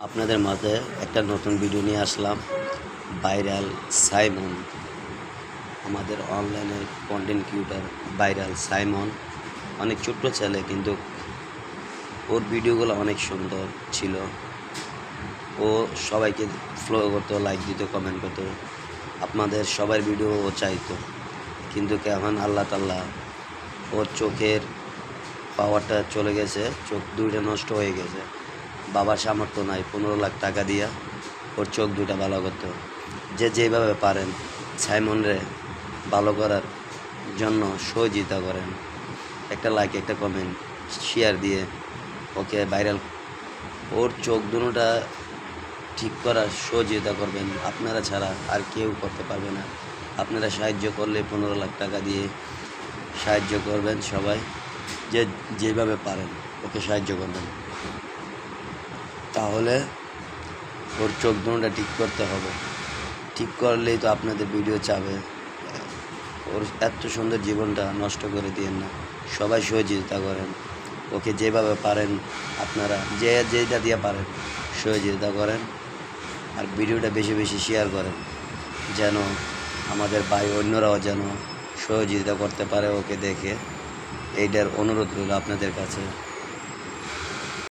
আপনাদের মাঝে একটা নতুন ভিডিও নিয়ে আসলাম। ভাইরাল সাইমন, আমাদের অনলাইনে কন্টেন্ট ক্রিয়েটর ভাইরাল সাইমন অনেক ছোট্ট ছেলে, কিন্তু ওর ভিডিওগুলো অনেক সুন্দর ছিল। ও সবাইকে ফলো করতো, লাইক দিত, কমেন্ট করতো, আপনাদের সবার ভিডিও ও চাইতো। কিন্তু কেমন আল্লাহ তাল্লাহ ওর চোখের পাওয়ারটা চলে গেছে, চোখ দুইটা নষ্ট হয়ে গেছে। বাবার সামর্থ্য নাই 15 লাখ টাকা দিয়া ওর চোখ দুইটা ভালো করতে। যেভাবে পারেন সাইমনরে ভালো করার জন্য সহযোগিতা করেন, একটা লাইক, একটা কমেন্ট, শেয়ার দিয়ে ওকে ভাইরাল, ওর চোখ দুটোটা ঠিক করার সহযোগিতা করবেন। আপনারা ছাড়া আর কেউ করতে পারবে না। আপনারা সাহায্য করলে 15 লাখ টাকা দিয়ে সাহায্য করবেন। সবাই যেভাবে পারেন ওকে সাহায্য করবেন, তাহলে ওর চোখ দুটোটা ঠিক করতে হবে। ঠিক করলেই তো আপনাদের ভিডিও চাবে। ওর এত সুন্দর জীবনটা নষ্ট করে দিয়েন না, সবাই সহযোগিতা করেন ওকে যেভাবে পারেন। আপনারা যেটা দিয়ে পারেন সহযোগিতা করেন, আর ভিডিওটা বেশি বেশি শেয়ার করেন, যেন আমাদের ভাই অন্যরাও যেন সহযোগিতা করতে পারে ওকে দেখে। এইটার অনুরোধ রইল আপনাদের কাছে।